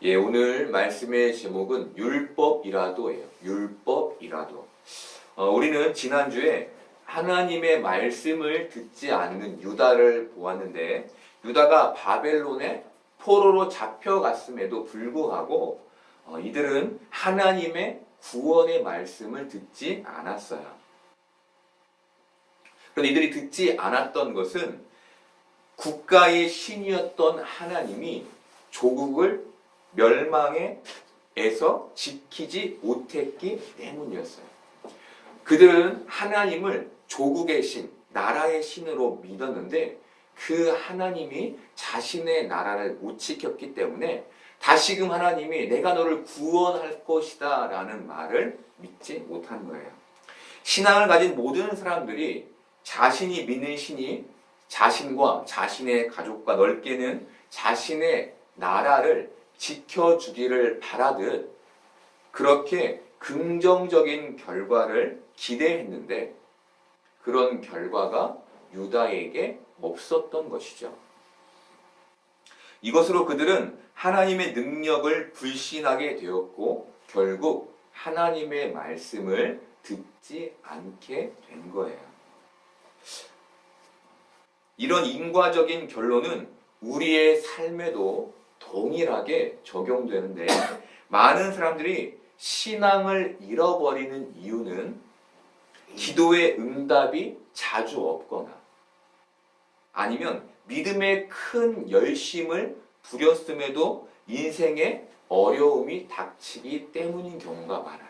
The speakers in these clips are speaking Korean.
예, 오늘 말씀의 제목은 율법이라도예요. 율법이라도. 우리는 지난주에 하나님의 말씀을 듣지 않는 유다를 보았는데, 유다가 바벨론에 포로로 잡혀갔음에도 불구하고 이들은 하나님의 구원의 말씀을 듣지 않았어요. 그런데 이들이 듣지 않았던 것은 국가의 신이었던 하나님이 조국을 멸망에서 지키지 못했기 때문이었어요. 그들은 하나님을 조국의 신, 나라의 신으로 믿었는데 그 하나님이 자신의 나라를 못 지켰기 때문에 다시금 하나님이 내가 너를 구원할 것이다 라는 말을 믿지 못한 거예요. 신앙을 가진 모든 사람들이 자신이 믿는 신이 자신과 자신의 가족과 넓게는 자신의 나라를 지켜주기를 바라듯 그렇게 긍정적인 결과를 기대했는데 그런 결과가 유다에게 없었던 것이죠. 이것으로 그들은 하나님의 능력을 불신하게 되었고 결국 하나님의 말씀을 듣지 않게 된 거예요. 이런 인과적인 결론은 우리의 삶에도 동일하게 적용되는데 많은 사람들이 신앙을 잃어버리는 이유는 기도의 응답이 자주 없거나 아니면 믿음의 큰 열심을 부렸음에도 인생에 어려움이 닥치기 때문인 경우가 많아요.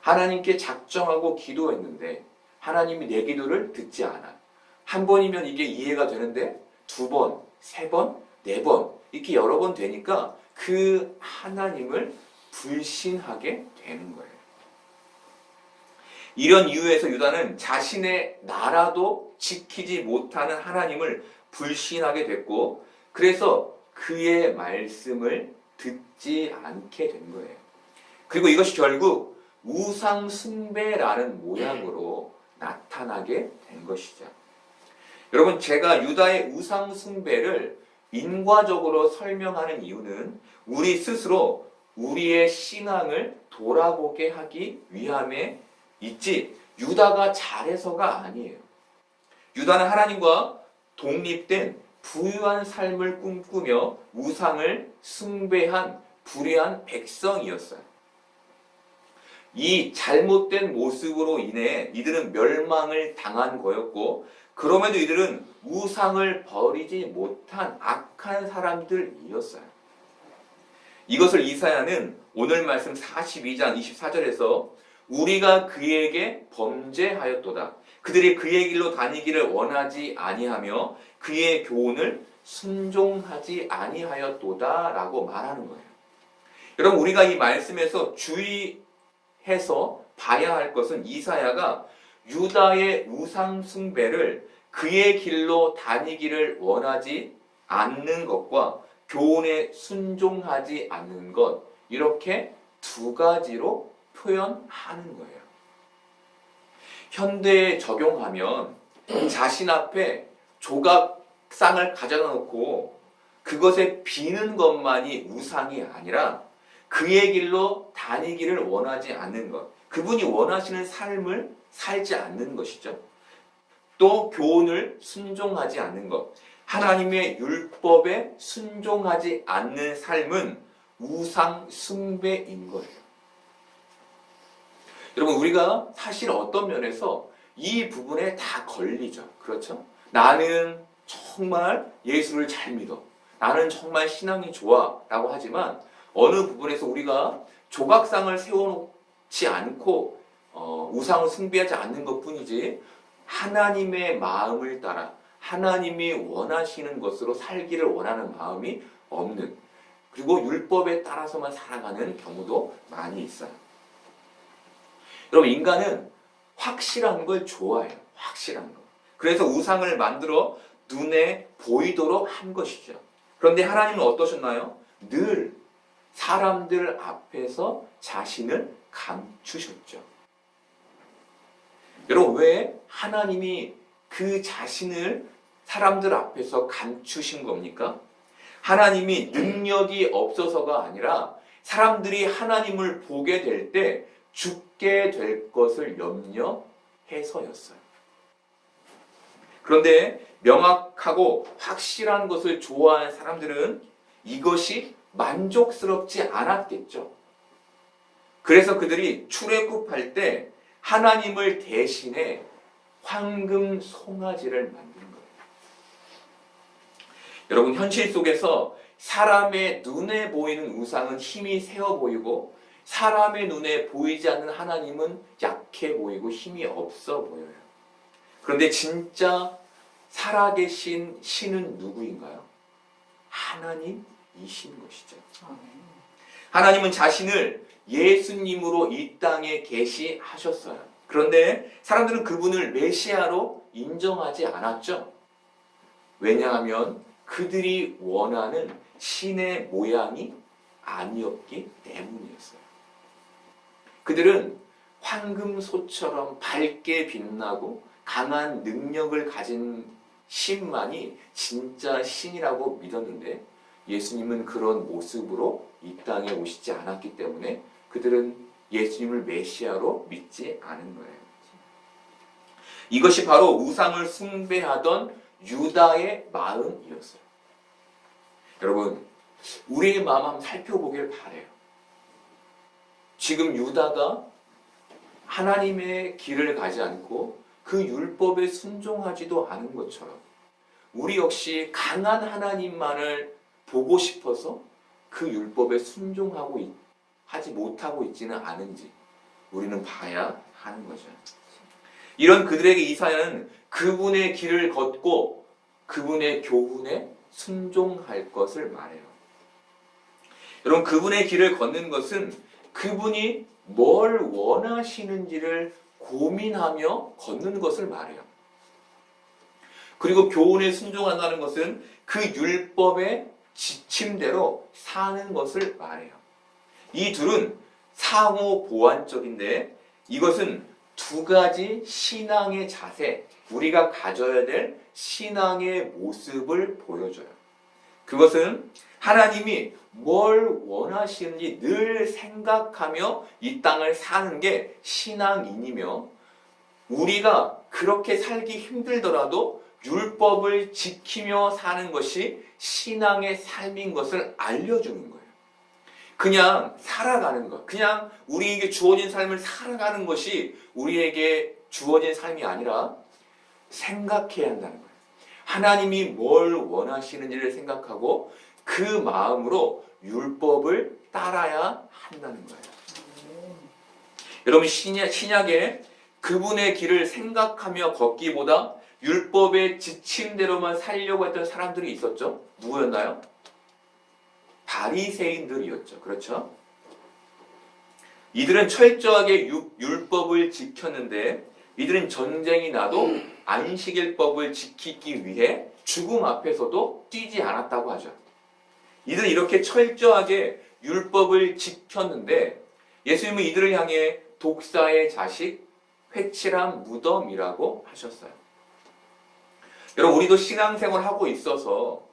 하나님께 작정하고 기도했는데 하나님이 내 기도를 듣지 않아. 한 번이면 이게 이해가 되는데 두 번, 세 번, 네 번 이렇게 여러 번 되니까 그 하나님을 불신하게 되는 거예요. 이런 이유에서 유다는 자신의 나라도 지키지 못하는 하나님을 불신하게 됐고 그래서 그의 말씀을 듣지 않게 된 거예요. 그리고 이것이 결국 우상 숭배라는 모양으로 나타나게 된 것이죠. 여러분, 제가 유다의 우상 숭배를 인과적으로 설명하는 이유는 우리 스스로 우리의 신앙을 돌아보게 하기 위함에 있지 유다가 잘해서가 아니에요. 유다는 하나님과 독립된 부유한 삶을 꿈꾸며 우상을 숭배한 불의한 백성이었어요. 이 잘못된 모습으로 인해 이들은 멸망을 당한 거였고 그럼에도 이들은 우상을 버리지 못한 악한 사람들이었어요. 이것을 이사야는 오늘 말씀 42장 24절에서 우리가 그에게 범죄하였도다. 그들이 그의 길로 다니기를 원하지 아니하며 그의 교훈을 순종하지 아니하였도다 라고 말하는 거예요. 여러분, 우리가 이 말씀에서 주의해서 봐야 할 것은 이사야가 유다의 우상 숭배를 그의 길로 다니기를 원하지 않는 것과 교훈에 순종하지 않는 것 이렇게 두 가지로 표현하는 거예요. 현대에 적용하면 자신 앞에 조각상을 가져다 놓고 그것에 비는 것만이 우상이 아니라 그의 길로 다니기를 원하지 않는 것, 그분이 원하시는 삶을 살지 않는 것이죠. 또 교훈을 순종하지 않는 것, 하나님의 율법에 순종하지 않는 삶은 우상 숭배인 거예요. 여러분, 우리가 사실 어떤 면에서 이 부분에 다 걸리죠. 그렇죠? 나는 정말 예수를 잘 믿어. 나는 정말 신앙이 좋아. 라고 하지만 어느 부분에서 우리가 조각상을 세워놓지 않고 우상을 숭배하지 않는 것뿐이지 하나님의 마음을 따라 하나님이 원하시는 것으로 살기를 원하는 마음이 없는 그리고 율법에 따라서만 살아가는 경우도 많이 있어요. 여러분, 인간은 확실한 걸 좋아해요. 확실한 거. 그래서 우상을 만들어 눈에 보이도록 한 것이죠. 그런데 하나님은 어떠셨나요? 늘 사람들 앞에서 자신을 감추셨죠. 여러분, 왜 하나님이 그 자신을 사람들 앞에서 감추신 겁니까? 하나님이 능력이 없어서가 아니라 사람들이 하나님을 보게 될 때 죽게 될 것을 염려해서였어요. 그런데 명확하고 확실한 것을 좋아하는 사람들은 이것이 만족스럽지 않았겠죠. 그래서 그들이 출애굽할 때 하나님을 대신해 황금 송아지를 만든 거예요. 여러분, 현실 속에서 사람의 눈에 보이는 우상은 힘이 세어 보이고 사람의 눈에 보이지 않는 하나님은 약해 보이고 힘이 없어 보여요. 그런데 진짜 살아계신 신은 누구인가요? 하나님이신 것이죠. 하나님은 자신을 예수님으로 이 땅에 계시하셨어요. 그런데 사람들은 그분을 메시아로 인정하지 않았죠. 왜냐하면 그들이 원하는 신의 모양이 아니었기 때문이었어요. 그들은 황금소처럼 밝게 빛나고 강한 능력을 가진 신만이 진짜 신이라고 믿었는데 예수님은 그런 모습으로 이 땅에 오시지 않았기 때문에 그들은 예수님을 메시아로 믿지 않은 거예요. 이것이 바로 우상을 숭배하던 유다의 마음이었어요. 여러분, 우리의 마음 한번 살펴보길 바라요. 지금 유다가 하나님의 길을 가지 않고 그 율법에 순종하지도 않은 것처럼 우리 역시 강한 하나님만을 보고 싶어서 그 율법에 순종하고 하지 못하고 있지는 않은지 우리는 봐야 하는 거죠. 이런 그들에게 이사야는 그분의 길을 걷고 그분의 교훈에 순종할 것을 말해요. 여러분, 그분의 길을 걷는 것은 그분이 뭘 원하시는지를 고민하며 걷는 것을 말해요. 그리고 교훈에 순종한다는 것은 그 율법의 지침대로 사는 것을 말해요. 이 둘은 상호 보완적인데 이것은 두 가지 신앙의 자세, 우리가 가져야 될 신앙의 모습을 보여줘요. 그것은 하나님이 뭘 원하시는지 늘 생각하며 이 땅을 사는 게 신앙인이며 우리가 그렇게 살기 힘들더라도 율법을 지키며 사는 것이 신앙의 삶인 것을 알려주는 거예요. 그냥 살아가는 것, 그냥 우리에게 주어진 삶을 살아가는 것이 우리에게 주어진 삶이 아니라 생각해야 한다는 거예요. 하나님이 뭘 원하시는지를 생각하고 그 마음으로 율법을 따라야 한다는 거예요. 여러분, 신약에 그분의 길을 생각하며 걷기보다 율법의 지침대로만 살려고 했던 사람들이 있었죠. 누구였나요? 바리새인들이었죠. 그렇죠? 이들은 철저하게 율법을 지켰는데 이들은 전쟁이 나도 안식일법을 지키기 위해 죽음 앞에서도 뛰지 않았다고 하죠. 이들은 이렇게 철저하게 율법을 지켰는데 예수님은 이들을 향해 독사의 자식, 회칠한 무덤이라고 하셨어요. 여러분, 우리도 신앙생활을 하고 있어서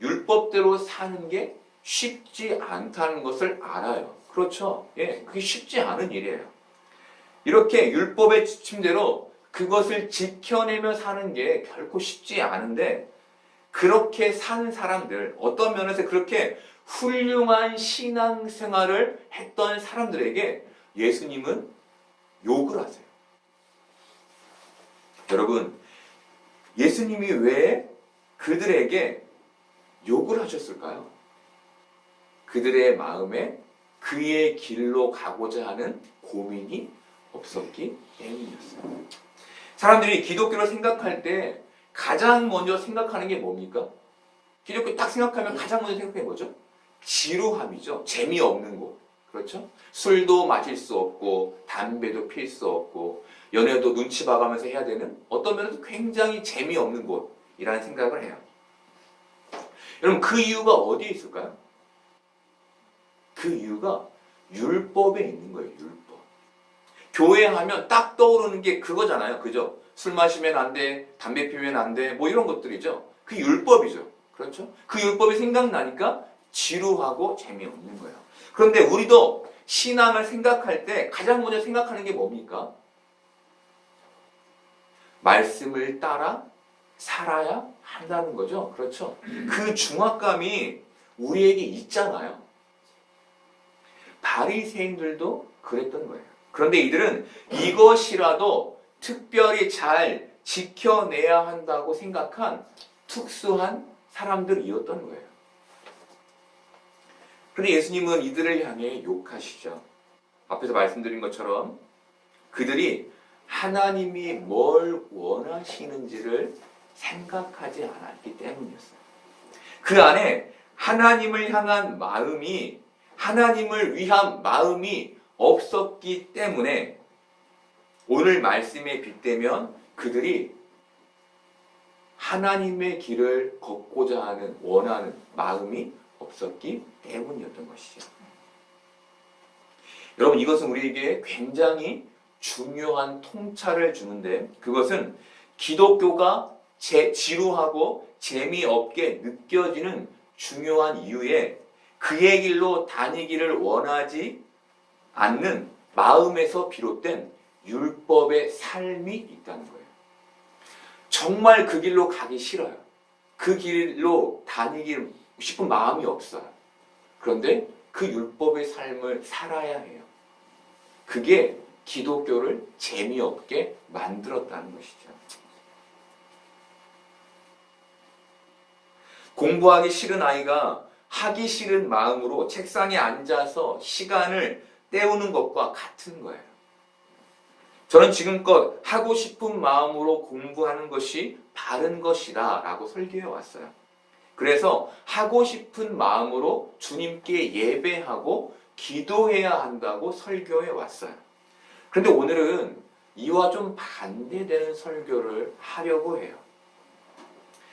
율법대로 사는 게 쉽지 않다는 것을 알아요. 그렇죠? 예, 그게 쉽지 않은 일이에요. 이렇게 율법의 지침대로 그것을 지켜내며 사는 게 결코 쉽지 않은데 그렇게 산 사람들, 어떤 면에서 그렇게 훌륭한 신앙생활을 했던 사람들에게 예수님은 욕을 하세요. 여러분, 예수님이 왜 그들에게 욕을 하셨을까요? 그들의 마음에 그의 길로 가고자 하는 고민이 없었기 때문이었어요. 사람들이 기독교를 생각할 때 가장 먼저 생각하는 게 뭡니까? 기독교 딱 생각하면 가장 먼저 생각하는 게 뭐죠? 지루함이죠. 재미없는 곳. 그렇죠? 술도 마실 수 없고 담배도 필 수 없고 연애도 눈치 봐가면서 해야 되는 어떤 면에서 굉장히 재미없는 곳이라는 생각을 해요. 여러분, 그 이유가 어디에 있을까요? 그 이유가 율법에 있는 거예요. 율법. 교회 하면 딱 떠오르는 게 그거잖아요. 그죠? 술 마시면 안 돼, 담배 피우면 안 돼, 뭐 이런 것들이죠. 그 율법이죠. 그렇죠? 그 율법이 생각나니까 지루하고 재미없는 거예요. 그런데 우리도 신앙을 생각할 때 가장 먼저 생각하는 게 뭡니까? 말씀을 따라 살아야 한다는 거죠. 그렇죠? 그 중압감이 우리에게 있잖아요. 바리새인들도 그랬던 거예요. 그런데 이들은 이것이라도 특별히 잘 지켜내야 한다고 생각한 특수한 사람들이었던 거예요. 그런데 예수님은 이들을 향해 욕하시죠. 앞에서 말씀드린 것처럼 그들이 하나님이 뭘 원하시는지를 생각하지 않았기 때문이었어요. 그 안에 하나님을 향한 마음이, 하나님을 위한 마음이 없었기 때문에 오늘 말씀에 빗대면 그들이 하나님의 길을 걷고자 하는 원하는 마음이 없었기 때문이었던 것이죠. 여러분, 이것은 우리에게 굉장히 중요한 통찰을 주는데, 그것은 기독교가 지루하고 재미없게 느껴지는 중요한 이유에 그의 길로 다니기를 원하지 않는 마음에서 비롯된 율법의 삶이 있다는 거예요. 정말 그 길로 가기 싫어요. 그 길로 다니기 싶은 마음이 없어요. 그런데 그 율법의 삶을 살아야 해요. 그게 기독교를 재미없게 만들었다는 것이죠. 공부하기 싫은 아이가 하기 싫은 마음으로 책상에 앉아서 시간을 때우는 것과 같은 거예요. 저는 지금껏 하고 싶은 마음으로 공부하는 것이 바른 것이다 라고 설교해 왔어요. 그래서 하고 싶은 마음으로 주님께 예배하고 기도해야 한다고 설교해 왔어요. 그런데 오늘은 이와 좀 반대되는 설교를 하려고 해요.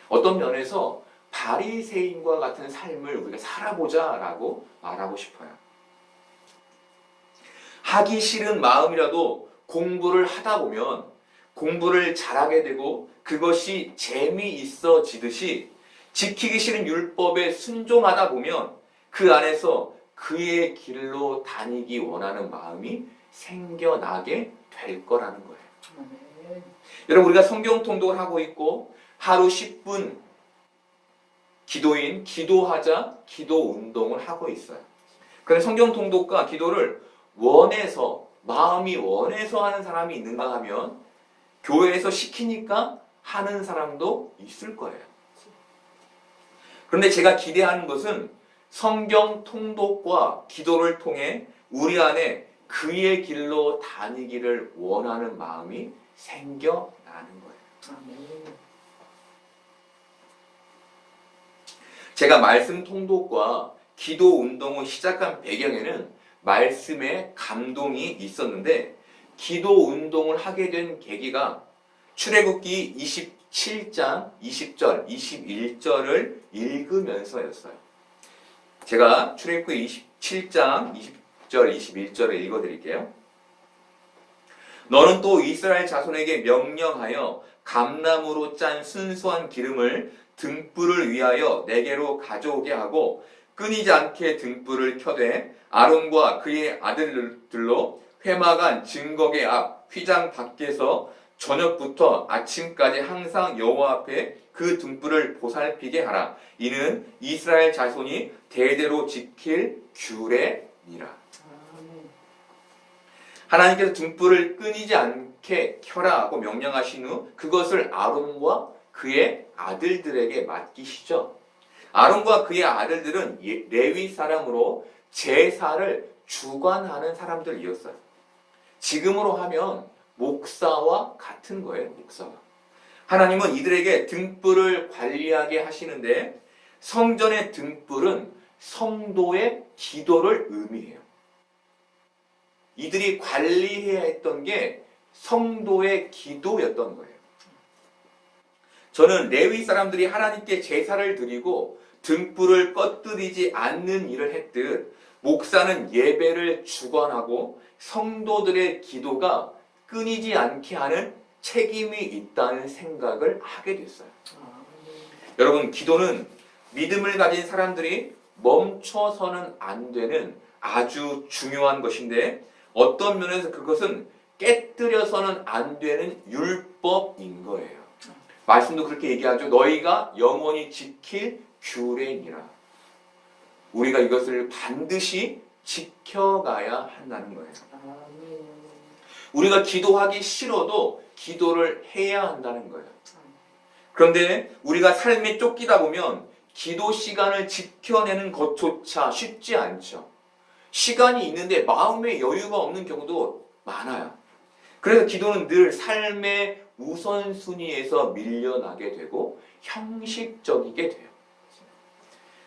어떤 면에서 바리새인과 같은 삶을 우리가 살아보자라고 말하고 싶어요. 하기 싫은 마음이라도 공부를 하다 보면 공부를 잘하게 되고 그것이 재미있어지듯이 지키기 싫은 율법에 순종하다 보면 그 안에서 그의 길로 다니기 원하는 마음이 생겨나게 될 거라는 거예요. 여러분, 우리가 성경 통독을 하고 있고 하루 10분 기도하자 기도 운동을 하고 있어요. 그런데 성경 통독과 기도를 원해서, 마음이 원해서 하는 사람이 있는가 하면 교회에서 시키니까 하는 사람도 있을 거예요. 그런데 제가 기대하는 것은 성경 통독과 기도를 통해 우리 안에 그의 길로 다니기를 원하는 마음이 생겨나는 거예요. 제가 말씀 통독과 기도 운동을 시작한 배경에는 말씀에 감동이 있었는데, 기도 운동을 하게 된 계기가 출애굽기 27장 20절, 21절을 읽으면서였어요. 제가 출애굽기 27장 20절, 21절을 읽어드릴게요. 너는 또 이스라엘 자손에게 명령하여 감나무로 짠 순수한 기름을 등불을 위하여 내게로 가져오게 하고 끊이지 않게 등불을 켜되 아론과 그의 아들들로 회막안 증거계 앞 휘장 밖에서 저녁부터 아침까지 항상 여호와 앞에 그 등불을 보살피게 하라. 이는 이스라엘 자손이 대대로 지킬 규례니라. 하나님께서 등불을 끊이지 않게 켜라 하고 명령하신 후 그것을 아론과 그의 아들들에게 맡기시죠. 아론과 그의 아들들은 레위 사람으로 제사를 주관하는 사람들이었어요. 지금으로 하면 목사와 같은 거예요. 목사와. 하나님은 이들에게 등불을 관리하게 하시는데, 성전의 등불은 성도의 기도를 의미해요. 이들이 관리해야 했던 게 성도의 기도였던 거예요. 저는 레위 사람들이 하나님께 제사를 드리고 등불을 꺼뜨리지 않는 일을 했듯 목사는 예배를 주관하고 성도들의 기도가 끊이지 않게 하는 책임이 있다는 생각을 하게 됐어요. 여러분, 기도는 믿음을 가진 사람들이 멈춰서는 안 되는 아주 중요한 것인데 어떤 면에서 그것은 깨뜨려서는 안 되는 율법인 거예요. 말씀도 그렇게 얘기하죠. 너희가 영원히 지킬 규례니라. 우리가 이것을 반드시 지켜가야 한다는 거예요. 우리가 기도하기 싫어도 기도를 해야 한다는 거예요. 그런데 우리가 삶에 쫓기다 보면 기도 시간을 지켜내는 것조차 쉽지 않죠. 시간이 있는데 마음의 여유가 없는 경우도 많아요. 그래서 기도는 늘 삶의 우선순위에서 밀려나게 되고 형식적이게 돼요.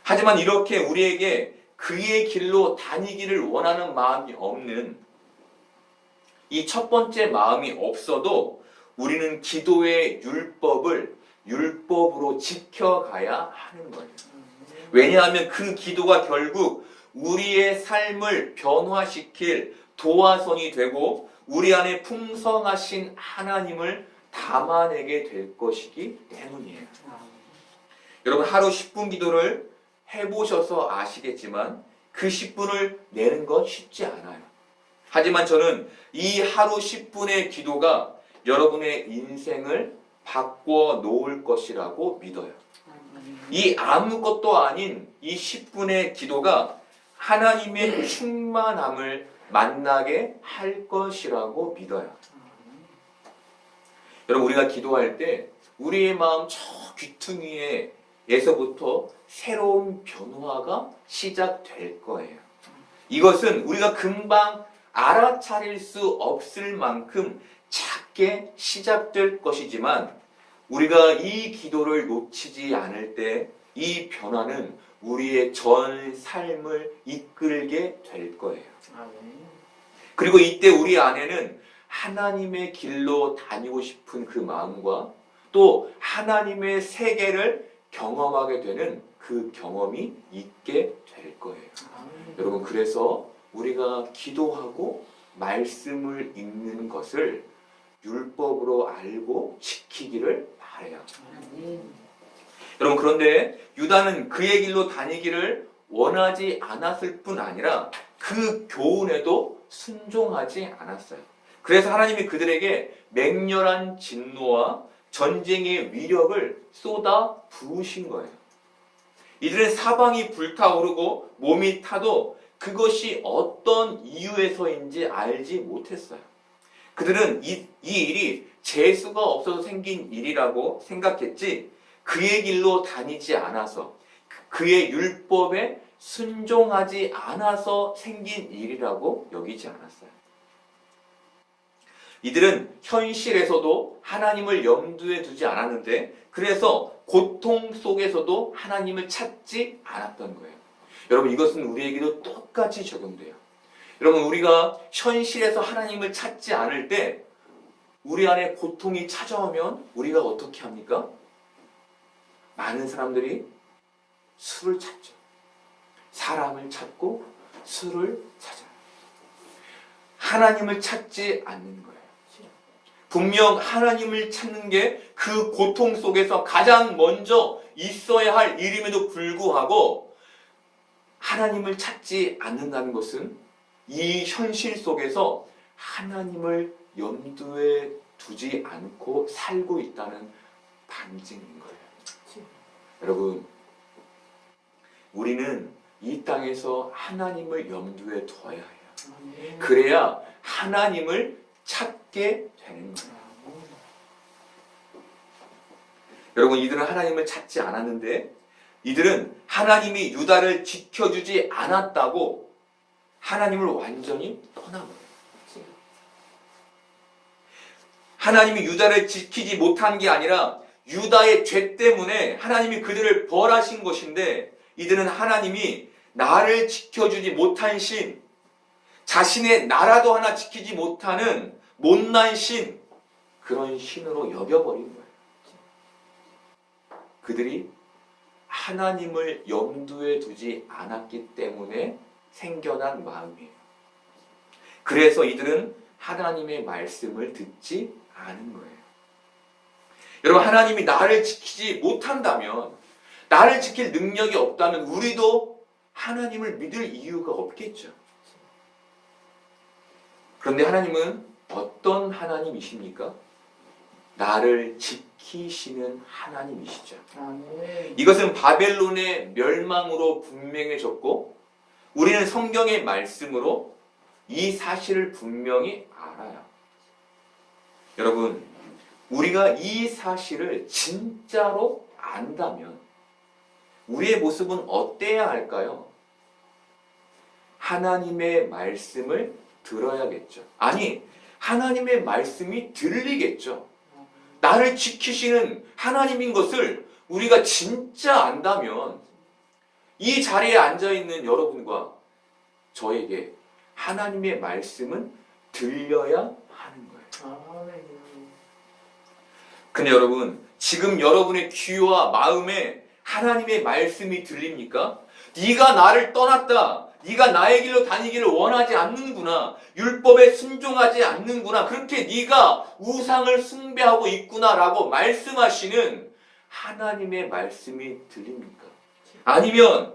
하지만 이렇게 우리에게 그의 길로 다니기를 원하는 마음이 없는 이 첫 번째 마음이 없어도 우리는 기도의 율법을 율법으로 지켜가야 하는 거예요. 왜냐하면 그 기도가 결국 우리의 삶을 변화시킬 도화선이 되고 우리 안에 풍성하신 하나님을 담아내게 될 것이기 때문이에요. 여러분 하루 10분 기도를 해보셔서 아시겠지만 그 10분을 내는 건 쉽지 않아요. 하지만 저는 이 하루 10분의 기도가 여러분의 인생을 바꿔 놓을 것이라고 믿어요. 이 아무것도 아닌 이 10분의 기도가 하나님의 충만함을 만나게 할 것이라고 믿어요. 여러분 우리가 기도할 때 우리의 마음 저 귀퉁이에서부터 새로운 변화가 시작될 거예요. 이것은 우리가 금방 알아차릴 수 없을 만큼 작게 시작될 것이지만 우리가 이 기도를 놓치지 않을 때 이 변화는 우리의 전 삶을 이끌게 될 거예요. 그리고 이때 우리 안에는 하나님의 길로 다니고 싶은 그 마음과 또 하나님의 세계를 경험하게 되는 그 경험이 있게 될 거예요. 여러분 그래서 우리가 기도하고 말씀을 읽는 것을 율법으로 알고 지키기를 바라요. 여러분 그런데 유다는 그의 길로 다니기를 원하지 않았을 뿐 아니라 그 교훈에도 순종하지 않았어요. 그래서 하나님이 그들에게 맹렬한 진노와 전쟁의 위력을 쏟아 부으신 거예요. 이들은 사방이 불타오르고 몸이 타도 그것이 어떤 이유에서인지 알지 못했어요. 그들은 이 일이 재수가 없어서 생긴 일이라고 생각했지 그의 길로 다니지 않아서 그의 율법에 순종하지 않아서 생긴 일이라고 여기지 않았어요. 이들은 현실에서도 하나님을 염두에 두지 않았는데 그래서 고통 속에서도 하나님을 찾지 않았던 거예요. 여러분 이것은 우리에게도 똑같이 적용돼요. 여러분 우리가 현실에서 하나님을 찾지 않을 때 우리 안에 고통이 찾아오면 우리가 어떻게 합니까? 많은 사람들이 술을 찾죠. 사람을 찾고 술을 찾아요. 하나님을 찾지 않는 거예요. 분명 하나님을 찾는 게 그 고통 속에서 가장 먼저 있어야 할 일임에도 불구하고 하나님을 찾지 않는다는 것은 이 현실 속에서 하나님을 염두에 두지 않고 살고 있다는 반증인 거예요. 여러분, 우리는 이 땅에서 하나님을 염두에 두어야 해요. 그래야 하나님을 찾게 되는 거예요. 여러분, 이들은 하나님을 찾지 않았는데 이들은 하나님이 유다를 지켜주지 않았다고 하나님을 완전히 떠나버려요. 하나님이 유다를 지키지 못한 게 아니라 유다의 죄 때문에 하나님이 그들을 벌하신 것인데 이들은 하나님이 나를 지켜주지 못한 신, 자신의 나라도 하나 지키지 못하는 못난 신, 그런 신으로 여겨버린 거예요. 그들이 하나님을 염두에 두지 않았기 때문에 생겨난 마음이에요. 그래서 이들은 하나님의 말씀을 듣지 않은 거예요. 여러분, 하나님이 나를 지키지 못한다면, 나를 지킬 능력이 없다면 우리도 하나님을 믿을 이유가 없겠죠. 그런데 하나님은 어떤 하나님이십니까? 나를 지키시는 하나님이시죠. 이것은 바벨론의 멸망으로 분명해졌고 우리는 성경의 말씀으로 이 사실을 분명히 알아요. 여러분, 우리가 이 사실을 진짜로 안다면 우리의 모습은 어때야 할까요? 하나님의 말씀을 들어야겠죠. 아니, 하나님의 말씀이 들리겠죠. 나를 지키시는 하나님인 것을 우리가 진짜 안다면 이 자리에 앉아있는 여러분과 저에게 하나님의 말씀은 들려야 하는 거예요. 근데 여러분, 지금 여러분의 귀와 마음에 하나님의 말씀이 들립니까? 네가 나를 떠났다. 네가 나의 길로 다니기를 원하지 않는구나. 율법에 순종하지 않는구나. 그렇게 네가 우상을 숭배하고 있구나라고 말씀하시는 하나님의 말씀이 들립니까? 아니면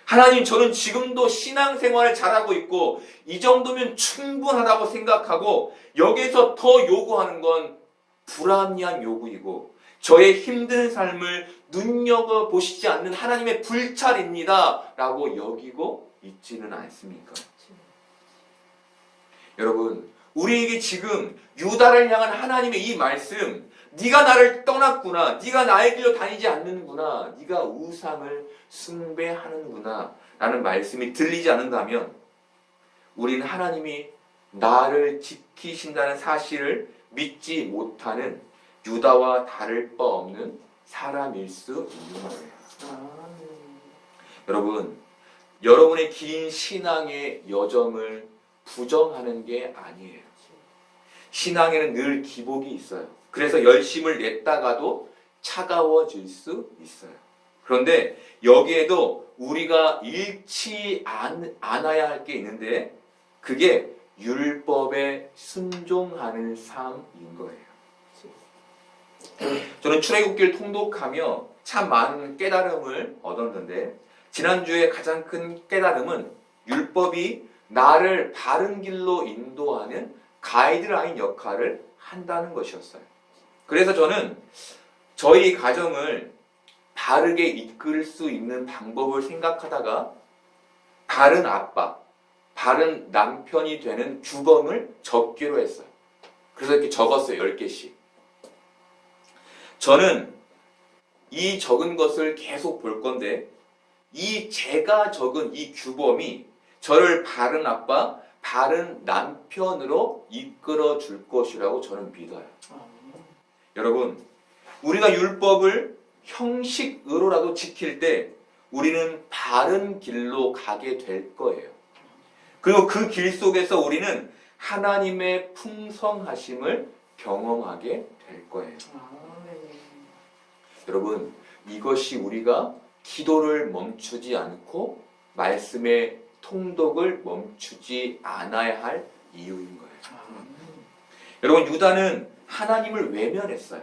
하나님, 저는 지금도 신앙생활을 잘하고 있고 이 정도면 충분하다고 생각하고 여기서 더 요구하는 건 불합리한 요구이고 저의 힘든 삶을 눈여겨보시지 않는 하나님의 불찰입니다 라고 여기고 있지는 않습니까? 여러분, 우리에게 지금 유다를 향한 하나님의 이 말씀, 네가 나를 떠났구나, 네가 나의 길로 다니지 않는구나, 네가 우상을 숭배하는구나 라는 말씀이 들리지 않는다면 우리는 하나님이 나를 지키신다는 사실을 믿지 못하는 유다와 다를 바 없는 사람일 수 있는 거예요. 여러분, 여러분의 긴 신앙의 여정을 부정하는 게 아니에요. 신앙에는 늘 기복이 있어요. 그래서 열심을 냈다가도 차가워질 수 있어요. 그런데 여기에도 우리가 잃지 않아야 할 게 있는데 그게 율법에 순종하는 삶인 거예요. 저는 출애굽기를 통독하며 참 많은 깨달음을 얻었는데 지난주에 가장 큰 깨달음은 율법이 나를 바른 길로 인도하는 가이드라인 역할을 한다는 것이었어요. 그래서 저는 저희 가정을 바르게 이끌 수 있는 방법을 생각하다가 바른 아빠, 바른 남편이 되는 규범을 적기로 했어요. 그래서 이렇게 적었어요. 10개씩. 저는 이 적은 것을 계속 볼 건데 이 제가 적은 이 규범이 저를 바른 아빠, 바른 남편으로 이끌어 줄 것이라고 저는 믿어요. 여러분, 우리가 율법을 형식으로라도 지킬 때 우리는 바른 길로 가게 될 거예요. 그리고 그 길 속에서 우리는 하나님의 풍성하심을 경험하게 될 거예요. 여러분, 이것이 우리가 기도를 멈추지 않고 말씀의 통독을 멈추지 않아야 할 이유인 거예요. 여러분, 유다는 하나님을 외면했어요.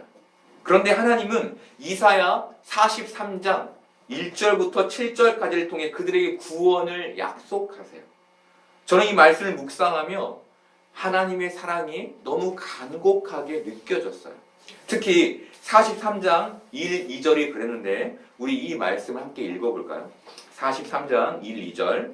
그런데 하나님은 이사야 43장 1절부터 7절까지를 통해 그들에게 구원을 약속하세요. 저는 이 말씀을 묵상하며 하나님의 사랑이 너무 간곡하게 느껴졌어요. 특히 43장 1, 2절이 그랬는데 우리 이 말씀을 함께 읽어볼까요? 43장 1, 2절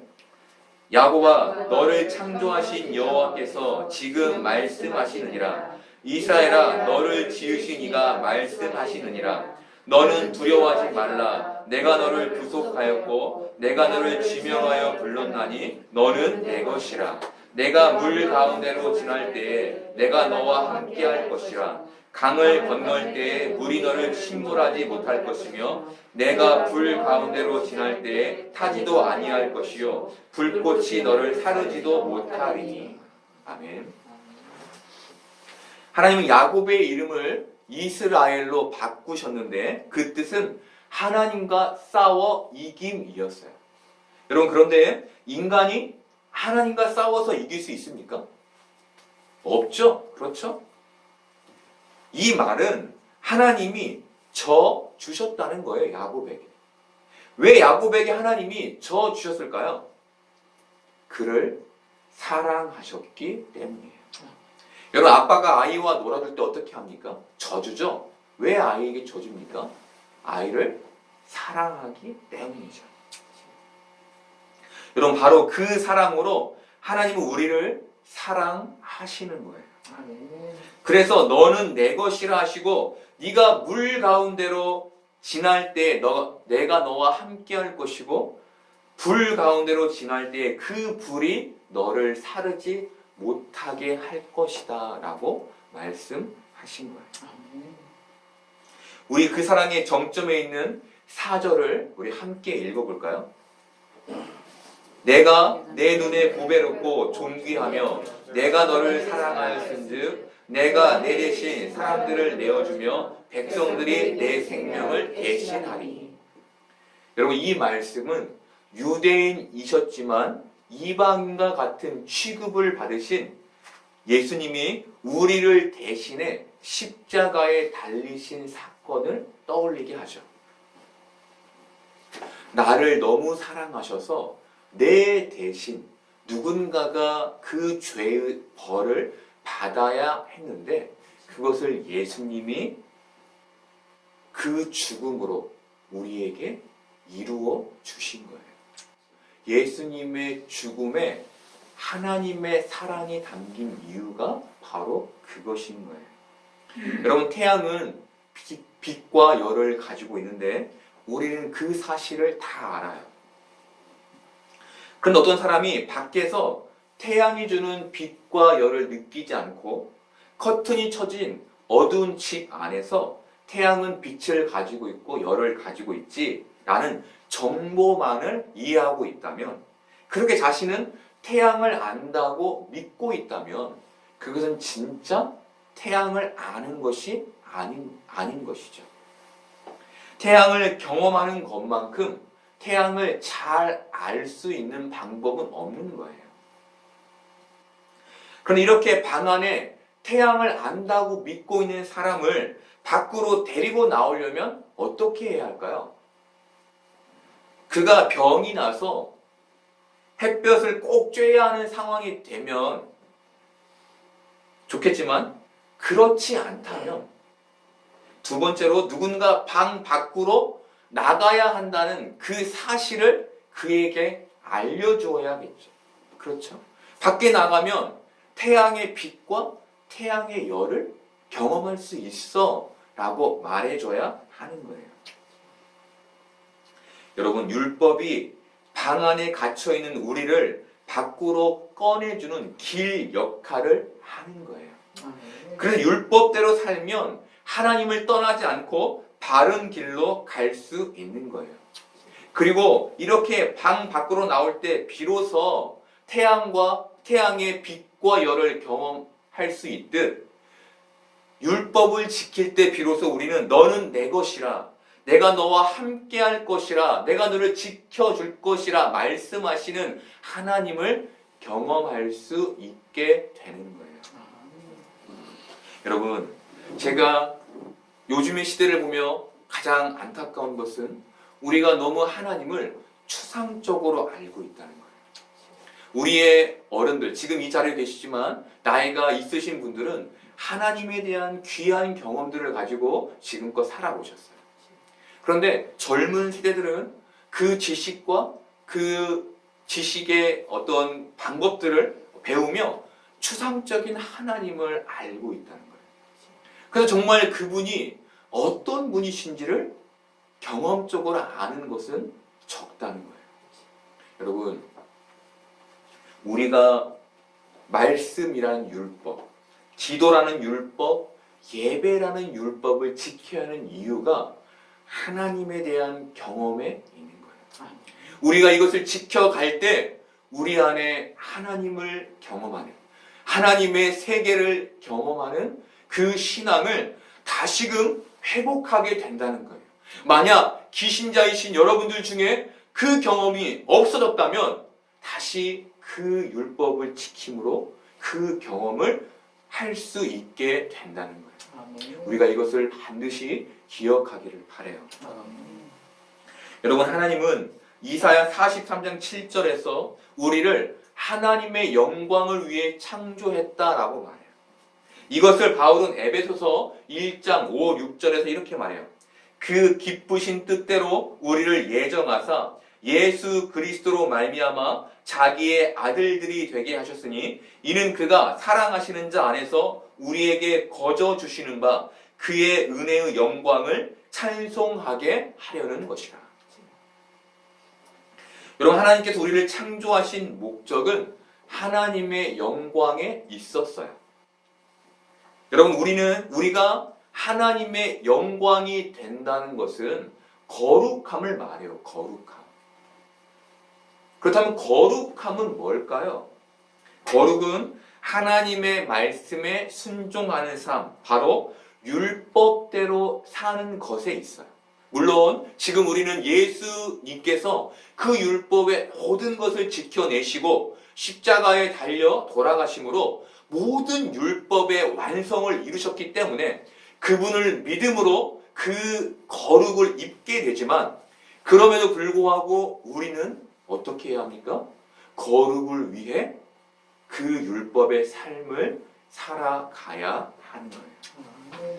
야곱아, 너를 창조하신 여호와께서 지금 말씀하시느니라. 이스라엘아, 너를 지으신 이가 말씀하시느니라. 너는 두려워하지 말라. 내가 너를 구속하였고 내가 너를 지명하여 불렀나니 너는 내 것이라. 내가 물 가운데로 지날 때에 내가 너와 함께할 것이라. 강을 건널 때에 물이 너를 침몰하지 못할 것이며 내가 불 가운데로 지날 때에 타지도 아니할 것이요 불꽃이 너를 사르지도 못하리니. 아멘. 하나님은 야곱의 이름을 이스라엘로 바꾸셨는데 그 뜻은 하나님과 싸워 이김이었어요. 여러분, 그런데 인간이 하나님과 싸워서 이길 수 있습니까? 없죠. 그렇죠? 이 말은 하나님이 져 주셨다는 거예요. 야곱에게. 왜 야곱에게 하나님이 저 주셨을까요? 그를 사랑하셨기 때문이에요. 여러분, 아빠가 아이와 놀아줄 때 어떻게 합니까? 져주죠? 왜 아이에게 져줍니까? 아이를 사랑하기 때문이죠. 여러분, 바로 그 사랑으로 하나님은 우리를 사랑하시는 거예요. 그래서 너는 내 것이라 하시고 네가 물 가운데로 지날 때 내가 너와 함께 할 것이고 불 가운데로 지날 때 그 불이 너를 사르지 못하게 할 것이다 라고 말씀하신 거예요. 우리 그 사랑의 정점에 있는 4절을 우리 함께 읽어볼까요? 내가 내 눈에 보배롭고 존귀하며 내가 너를 사랑하였은즉 내가 내 대신 사람들을 내어주며 백성들이 내 생명을 대신하리. 여러분, 이 말씀은 유대인이셨지만 이방인과 같은 취급을 받으신 예수님이 우리를 대신해 십자가에 달리신 사건을 떠올리게 하죠. 나를 너무 사랑하셔서 내 대신 누군가가 그 죄의 벌을 받아야 했는데 그것을 예수님이 그 죽음으로 우리에게 이루어 주신 거예요. 예수님의 죽음에 하나님의 사랑이 담긴 이유가 바로 그것인 거예요. 여러분, 태양은 빛과 열을 가지고 있는데 우리는 그 사실을 다 알아요. 그런데 어떤 사람이 밖에서 태양이 주는 빛과 열을 느끼지 않고 커튼이 쳐진 어두운 집 안에서 태양은 빛을 가지고 있고 열을 가지고 있지 라는 정보만을 이해하고 있다면, 그렇게 자신은 태양을 안다고 믿고 있다면 그것은 진짜 태양을 아는 것이 아닌 것이죠. 태양을 경험하는 것만큼 태양을 잘 알 수 있는 방법은 없는 거예요. 그런데 이렇게 방 안에 태양을 안다고 믿고 있는 사람을 밖으로 데리고 나오려면 어떻게 해야 할까요? 그가 병이 나서 햇볕을 꼭 쬐야 하는 상황이 되면 좋겠지만 그렇지 않다면, 두 번째로 누군가 방 밖으로 나가야 한다는 그 사실을 그에게 알려주어야겠죠. 그렇죠? 밖에 나가면 태양의 빛과 태양의 열을 경험할 수 있어 라고 말해줘야 하는 거예요. 여러분, 율법이 방 안에 갇혀있는 우리를 밖으로 꺼내주는 길 역할을 하는 거예요. 그래서 율법대로 살면 하나님을 떠나지 않고 바른 길로 갈 수 있는 거예요. 그리고 이렇게 방 밖으로 나올 때 비로소 태양의 빛과 열을 경험할 수 있듯, 율법을 지킬 때 비로소 우리는 너는 내 것이라, 내가 너와 함께 할 것이라, 내가 너를 지켜줄 것이라 말씀하시는 하나님을 경험할 수 있게 되는 거예요. 여러분, 제가 요즘의 시대를 보며 가장 안타까운 것은 우리가 너무 하나님을 추상적으로 알고 있다는 거예요. 우리의 어른들, 지금 이 자리에 계시지만 나이가 있으신 분들은 하나님에 대한 귀한 경험들을 가지고 지금껏 살아오셨어요. 그런데 젊은 세대들은 그 지식과 그 지식의 어떤 방법들을 배우며 추상적인 하나님을 알고 있다는 거예요. 그래서 정말 그분이 어떤 분이신지를 경험적으로 아는 것은 적다는 거예요. 여러분, 우리가 말씀이라는 율법, 기도라는 율법, 예배라는 율법을 지켜야 하는 이유가 하나님에 대한 경험에 있는 거예요. 우리가 이것을 지켜갈 때 우리 안에 하나님을 경험하는, 하나님의 세계를 경험하는 그 신앙을 다시금 회복하게 된다는 거예요. 만약 기신자이신 여러분들 중에 그 경험이 없어졌다면 다시 그 율법을 지킴으로 그 경험을 할 수 있게 된다는 거예요. 우리가 이것을 반드시 기억하기를 바라요. 여러분, 하나님은 이사야 43장 7절에서 우리를 하나님의 영광을 위해 창조했다라고 말해요. 이것을 바울은 에베소서 1장 5, 6절에서 이렇게 말해요. 그 기쁘신 뜻대로 우리를 예정하사 예수 그리스도로 말미암아 자기의 아들들이 되게 하셨으니 이는 그가 사랑하시는 자 안에서 우리에게 거저 주시는 바 그의 은혜의 영광을 찬송하게 하려는 것이라. 여러분, 하나님께서 우리를 창조하신 목적은 하나님의 영광에 있었어요. 여러분, 우리가 하나님의 영광이 된다는 것은 거룩함을 말해요. 거룩함. 그렇다면 거룩함은 뭘까요? 거룩은 하나님의 말씀에 순종하는 삶, 바로 율법대로 사는 것에 있어요. 물론 지금 우리는 예수님께서 그 율법의 모든 것을 지켜내시고 십자가에 달려 돌아가심으로 모든 율법의 완성을 이루셨기 때문에 그분을 믿음으로 그 거룩을 입게 되지만, 그럼에도 불구하고 우리는 어떻게 해야 합니까? 거룩을 위해 그 율법의 삶을 살아가야 하는 거예요.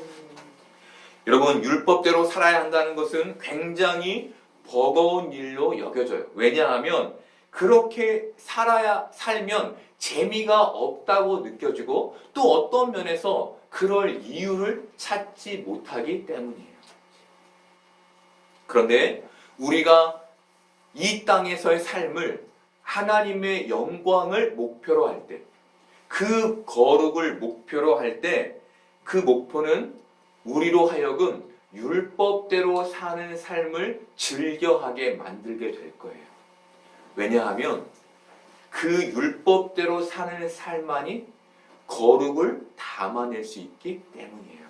여러분, 율법대로 살아야 한다는 것은 굉장히 버거운 일로 여겨져요. 왜냐하면 그렇게 살면 재미가 없다고 느껴지고 또 어떤 면에서 그럴 이유를 찾지 못하기 때문이에요. 그런데 우리가 이 땅에서의 삶을 하나님의 영광을 목표로 할 때, 그 거룩을 목표로 할 때, 그 목표는 우리로 하여금 율법대로 사는 삶을 즐겨하게 만들게 될 거예요. 왜냐하면 그 율법대로 사는 삶만이 거룩을 담아낼 수 있기 때문이에요.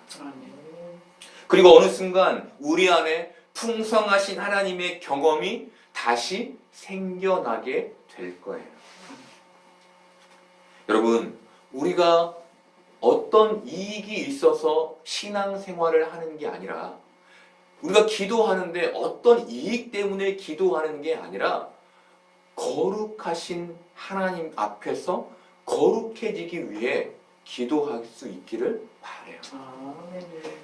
그리고 어느 순간 우리 안에 풍성하신 하나님의 경험이 다시 생겨나게 될 거예요. 여러분, 우리가 어떤 이익이 있어서 신앙생활을 하는 게 아니라, 우리가 기도하는데 어떤 이익 때문에 기도하는 게 아니라 거룩하신 하나님 앞에서 거룩해지기 위해 기도할 수 있기를 바라요.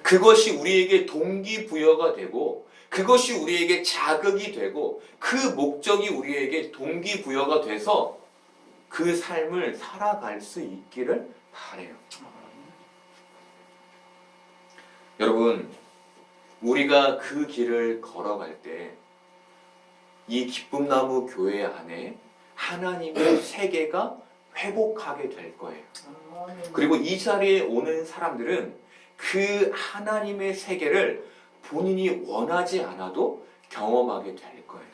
그것이 우리에게 동기부여가 되고, 그것이 우리에게 자극이 되고, 그 목적이 우리에게 동기부여가 돼서 그 삶을 살아갈 수 있기를 바라요. 여러분, 우리가 그 길을 걸어갈 때 이 기쁨나무 교회 안에 하나님의 세계가 회복하게 될 거예요. 그리고 이 자리에 오는 사람들은 그 하나님의 세계를 본인이 원하지 않아도 경험하게 될 거예요.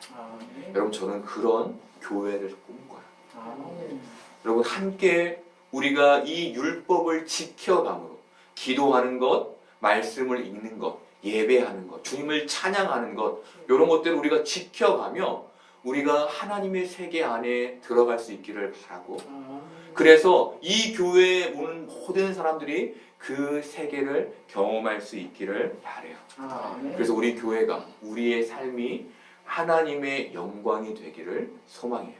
여러분, 저는 그런 교회를 꿈꿔요. 여러분, 함께 우리가 이 율법을 지켜감으로 기도하는 것, 말씀을 읽는 것, 예배하는 것, 주님을 찬양하는 것, 이런 것들을 우리가 지켜가며 우리가 하나님의 세계 안에 들어갈 수 있기를 바라고, 그래서 이 교회에 오는 모든 사람들이 그 세계를 경험할 수 있기를 바라요. 그래서 우리 교회가, 우리의 삶이 하나님의 영광이 되기를 소망해요.